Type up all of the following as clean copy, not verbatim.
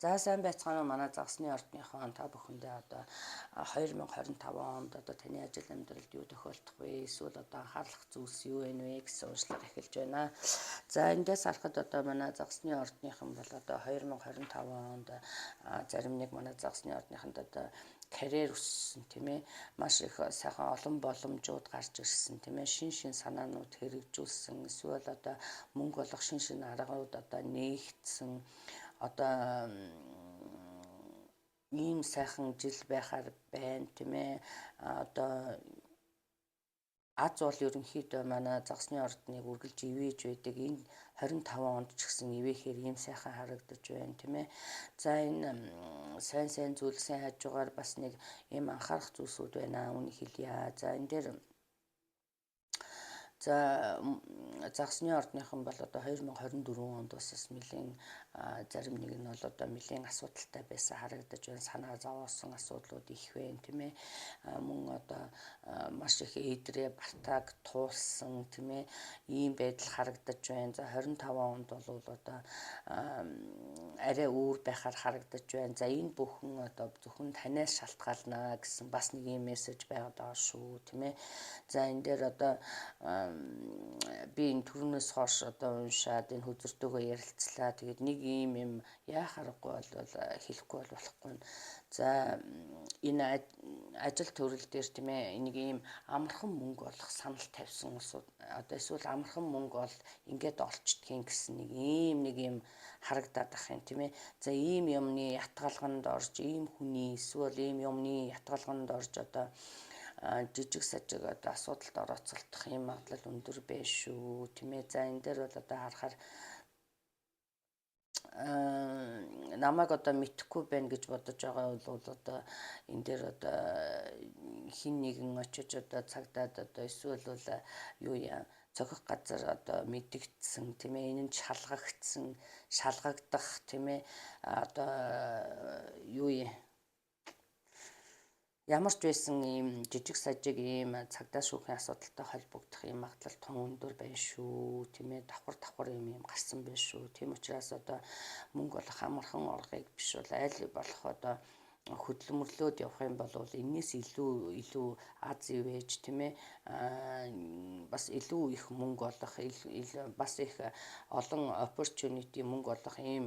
За сайн байцгаана уу манай загсны ордныхон та бүхэндээ одоо 2025 онд одоо таны ажил амьдралд юу тохиолдох вэ? Эсвэл одоо анхаарах зүйлс юу вэ гэсэн уншлага эхэлж байна. За эндээс харахад одоо манай загсны ордныхон бол одоо 2025 онд зарим нэг манай загсны ордныхонд одоо карьер өссөн тийм ээ, маш их сайхан олон боломжууд гарч ирсэн тийм ээ, шин санаанууд хэрэгжүүлсэн, эсвэл одоо мөнгө олох шин аргууд одоо нээгдсэн, одоо ийм сайхан жил байхаар байна тийм ээ. Одоо аз бол ерөнхийдөө манай загсны ордныг үргэлж ивэж байдаг. Энэ 25 онд ч гэсэн ивэхээр ийм сайхан харагдаж байна тийм ээ. За энэ сайн зүйлсийн хажуугаар бас нэг ийм анхаарах зүйлсүүд байна. Үнийг хэлье. За энэ дээр загсны ордныхон бол одоо 2024 онд бас нэлээд зарим нэг нь бол одоо нэлээд асуудалтай байсан харагдаж байна. Санаа зовоосон асуудлууд их байна тийм ээ. Мөн одоо маш их эдрээ бартааг туулсан тийм ээ. Ийм байдал харагдаж байна. За 25 онд бол одоо арай өөр байхаар харагдаж байна. За энэ бүхэн одоо зөвхөн танаас шалтгаална гэсэн бас нэг ийм мессеж байгаад байгаа шүү тийм ээ. За энэ дээр одоо би энэ түрүүнээс хойш одоо уншаад энэ хүзэртэйгөө ярилцлаа. Тэгээд нэг юм яахааргүй бол хэлэхгүй болохгүй. За энэ ажил төрөл дээр тийм ээ, нэг ийм амархан мөнгө олох санал тавьсан усуд одоо эсвэл амархан мөнгө ол ингээд олчдгийн гэсэн нэг ийм харагдаад ах юм тийм ээ. За ийм юмны ятгалганд орж, ийм хүний эсвэл ийм юмны ятгалганд орж одоо жижиг сажиг одоо асуудалд орооцолдох юм магадлал өндөр байна шүү тийм ээ. За энэ дээр бол одоо харахаар намайг одоо мэдхгүй байна гэж бодож байгаа бол одоо энэ дээр одоо хин нэгэн очиж одоо цагдаад одоо эсвэл бол юу яа цохих газар одоо мэдэгдсэн тийм ээ. Энэ нь шалгагдах тийм ээ. Одоо юу юм ямар ч байсан ийм жижиг сажиг ийм цагдаа шүүхийн асуудалтай холбогдох ийм магадлал тун өндөр байна шүү тийм ээ. Давхар ийм гарсан байна шүү. Тийм учраас одоо мөнгө олох амархан оргыг биш бол аль болох одоо хөдөлмөрлөөд явах юм бол энэс илүү аз ивэж тийм ээ. Бас илүү их мөнгө олох бас их олон opportunity мөнгө олох ийм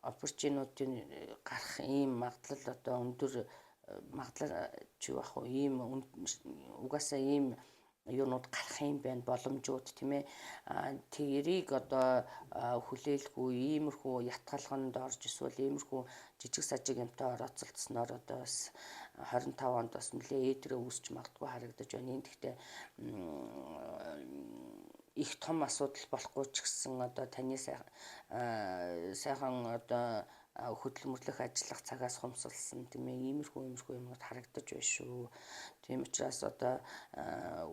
opportunity гарах ийм магадлал одоо өндөр магадлал ч байх уу, ийм угаасаа ийм юунууд гарах юм байна, боломжууд тийм ээ. Тэрийг одоо хүлээлгүй иймэрхүү ятгалганд орж эсвэл иймэрхүү жижиг сажиг юмтай орооцолдсноор одоо бас 25 онд бас нэлээд эдрээ үүсч магадгүй харагдаж байна. Энэ гэхдээ их том асуудал болохгүй ч гэсэн одоо таны сайхан одоо хөдөлмөрлөх ажиллах цагаас хумсалсан тийм ээ. Иймэрхүү юмнууд харагдаж байна шүү. Тийм учраас одоо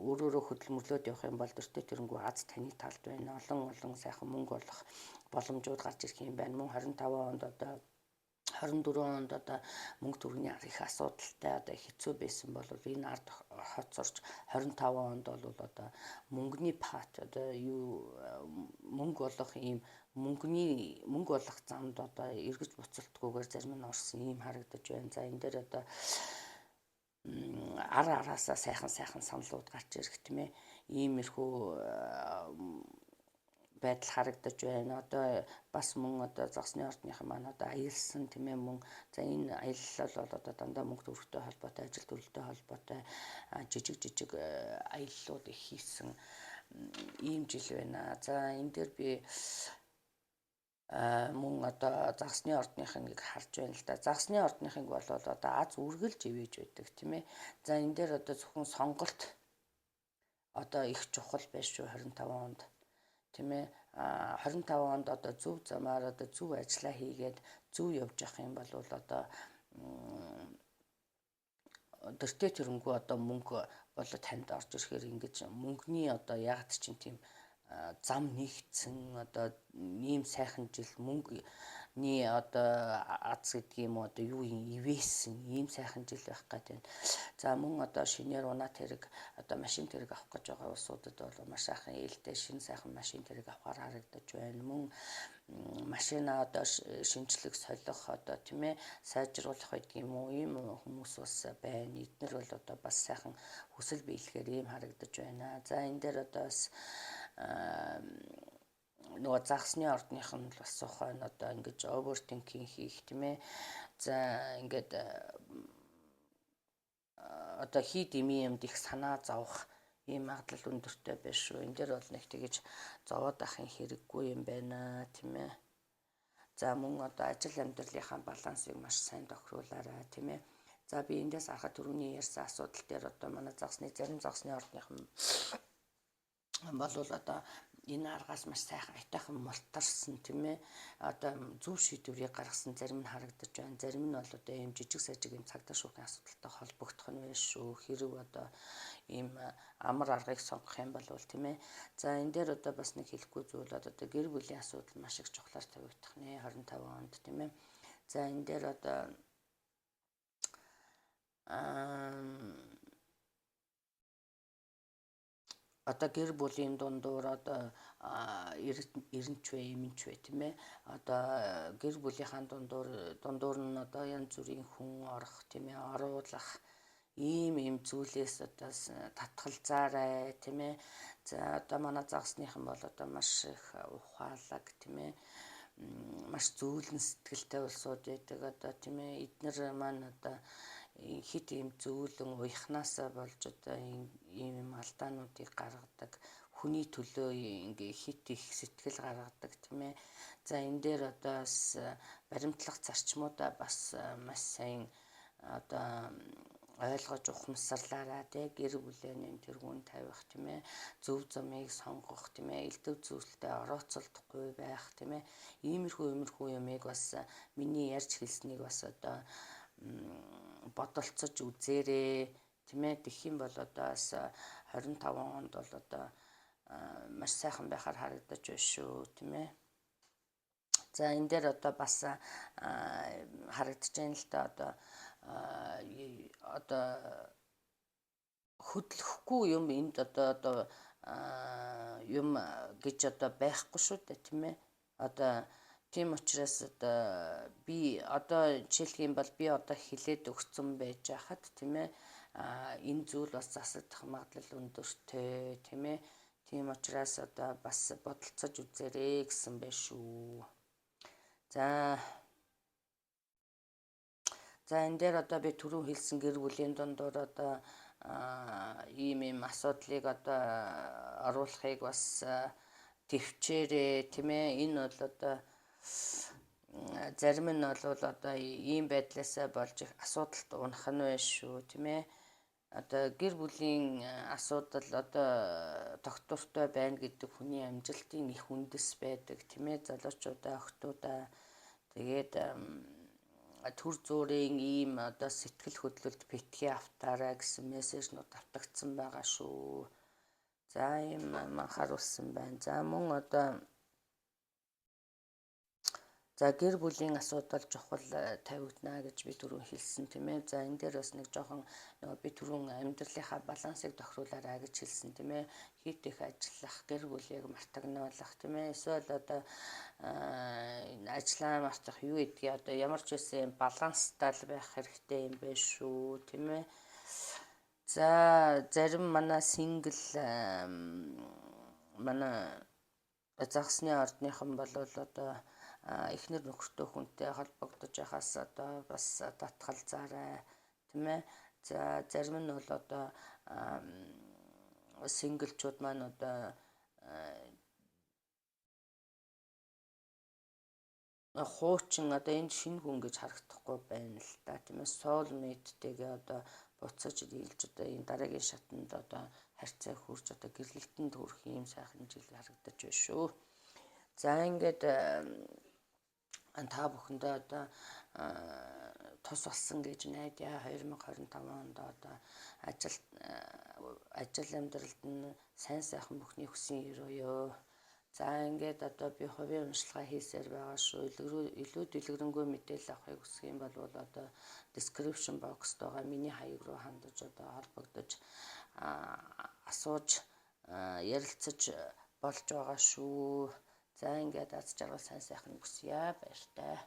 өөрөөрөө хөдөлмөрлөөд явах юм бол дөртөө тэрнгүү аз таны талд байна. Олон сайхан мөнгө олох боломжууд гарч ирэх юм байна. Мөн 25 онд одоо 24 онд одоо мөнгө төгрөгийн их асуудалтай одоо хэцүү байсан бол энэ ард хоцорч 25 онд бол одоо мөнгөний пат одоо юу мөнгө олох ийм мөнгө олох замд одоо эргэж буцалтгүйгээр зарим нь орсон ийм харагдаж байна. За энэ дээр одоо араасаа сайхан саналууд гарч ирэх тийм ээ. Иймэрхүү байдал харагдаж байна. Одоо бас мөн одоо загсны ордныхан маань одоо аялсан тийм ээ мөн. За энэ аялал бол одоо дандаа мөнгө төгрөгтэй холбоотой, ажил төрөлтэй холбоотой жижиг аяллууд их хийсэн ийм жил байна. За энэ дээр би мөн одоо загсны ордныхыг харж байна л да. Загсны ордныхыг бол одоо аз үргэлж ивэж байдаг тийм ээ. За энэ дээр одоо зөвхөн сонголт одоо их чухал байж шүү 25 онд тийм ээ. 25 онд одоо зөв замаар одоо зөв ажиллаа хийгээд зөв явж явах юм бол одоо дөртөө тэрнгүү одоо мөнгө болоо танд орж ирэхээр ингэж мөнгөний одоо ягаад ч юм тийм зам нэгдсэн одоо ийм сайхан жил мөнгөний одоо аз гэдэг юм одоо юу ивээсэн ийм сайхан жил байх гэдэг байна. За мөн одоо шинээр унаа тэрэг одоо машин тэрэг авах гэж байгаа улсуудад бол маш сайхан ээлтэй шинэ сайхан машин тэрэг авахаар харагдаж байна. Мөн машина одоо шинжлэх солих одоо тийм ээ сайжруулах байдаг юм уу, ийм хүмүүс бас байна. Эднэр бол одоо бас сайхан хүсэл биелэхээр ийм харагдаж байна. За энэ дээр одоо бас нөгөө загсны ордных нь бас ухаан одоо ингэж overthinking хийх тийм ээ. За ингээд одоо хий дэмий юмд их санаа зовох ийм магадлал өндөртэй байна шүү. Энэ дээр бол нэг тэгэж зовоод ахын хэрэггүй юм байна тийм ээ. За мөн одоо ажил амьдралынхаа балансыг маш сайн тохируулаарай тийм ээ. За би эндээс харахад түрүүний ярьсан асуудал дээр одоо манай зарим загсны ордныхан болвол одоо энэ аргаас маш сайхан айтайхан мултарсан тийм ээ. Одоо зөв шийдвэрийг гаргасан зарим нь харагдаж байна. Зарим нь бол одоо ийм жижиг сажиг ийм цагдаа шүүхийн асуудалтай холбогдох нь байна шүү. Хэрэг одоо ийм амар аргыг сонгох юм бол тийм ээ. За энэ дээр одоо бас нэг хэлэхгүй зүйл одоо гэр бүлийн асуудал маш их чухлаар тавигдах нэ 25 онд тийм ээ. За энэ дээр одоо гэр бүлийн дундуур одоо эренч вэ, эмэнч вэ тийм ээ. Одоо гэр бүлийнхаа дундуур нь одоо янз бүрийн хүн орох тийм ээ, оруулах ийм зүйлээс одоо татгалзаарай тийм ээ. За одоо манай загсныхан бол одоо маш их ухаалаг тийм ээ. Маш зөөлөн сэтгэлтэй улсууд байдаг одоо тийм ээ. Эднэр маань одоо хит ийм зөөлөн уяхнаасаа болж одоо ийм алдаануудыг гаргадаг. Хүний төлөө ингээ хит их сэтгэл гаргадаг тийм ээ. За энэ дээр одоо бас баримтлах зарчмуудаа бас маш сайн одоо ойлгож ухамсарлаараа тий гэр бүлийн тэргүүн тавих тийм ээ. Зөв замыг сонгох тийм ээ. Элдв зүйлтэй орооцолдохгүй байх тийм ээ. Иймэрхүү юмыг бас миний ярьж хэлснийг бас одоо бодолцож үзээрэй тийм ээ. Тэгэх юм бол одоо бас 25 онд бол одоо маш сайхан байхаар харагдаж байна шүү тийм ээ. За энэ дээр одоо бас харагдаж байна л да одоо хөдлөхгүй юм энд одоо юм гэж одоо байхгүй шүү дээ тийм ээ. Одоо тийм учраас одоо би одоо жишээлх юм бол би одоо хилээд өгсөн байж хахад тийм ээ. Энэ зүйл бас засагдах магадлал өндөртэй тийм ээ. Тийм учраас одоо бас бодолцож үзээрэй гэсэн байна шүү. За энэ дээр одоо би түрүү хэлсэн гэр бүлийн дундуур одоо ийм асуудлыг одоо оруулахыг бас төвчээрээ тийм ээ. Энэ бол одоо зарим нь бол одоо ийм байдлаасаа болж их асуудалт унах нь байна шүү тийм ээ. Одоо гэр бүлийн асуудал одоо тогтвортой байна гэдэг хүний амжилтын их үндэс байдаг тийм ээ. Залуучуудаа, охтуудаа тэгээд төр зүрийн ийм одоо сэтгэл хөдлөлд битгий автаарай гэсэн мессежнууд автагдсан байгаа шүү. За ийм харуулсан байна. За мөн одоо за гэр бүлийн асуудал чухал тавигдана гэж би түрүү хэлсэн тийм ээ. За энэ дээр бас нэг жоохон би түрүүн амьдралынхаа балансыг тохируулаарай гэж хэлсэн тийм ээ. Хит их ажиллах, гэр бүлийг мартагнуулах тийм ээ. Эсвэл одоо ажлаа мартах юу гэдгийг одоо ямар ч байсан баланстай байх хэрэгтэй юм байна шүү тийм ээ. За зарим манай сингл манай загсны ордныхан бол одоо эхнэр нөхөртэй хүнтэй холбогдож яхаас одоо бас татгалзаарай тийм ээ. За зарим нь бол одоо синглчүүд маань одоо хуучин одоо энэ шинэ хүн гэж харагдахгүй байна л та тийм ээ. Soulmate-тэйгээ одоо буцаж дийлж одоо энэ дараагийн шатанд одоо харьцаа хүрч одоо гэрлэлтэнд хүрэх юм сайхан жил харагдаж байна шүү. За ингээд та бүхэндээ одоо тус болсон гэж найдаа 2025 онд одоо ажил амьдралд нь сайн сайхан бүхний хүсье өрөөё. За ингээд одоо би хувийн уншилгаа хийсээр байгаа шүү. Илүү дэлгэрэнгүй мэдээлэл авахыг хүсэх юм бол одоо description box-т байгаа миний хаяг руу хандаж одоо холбогдож асууж ярилцаж болж байгаа шүү. За ингээд аз жаргал сайн сайхан өгсөе. Баяртай.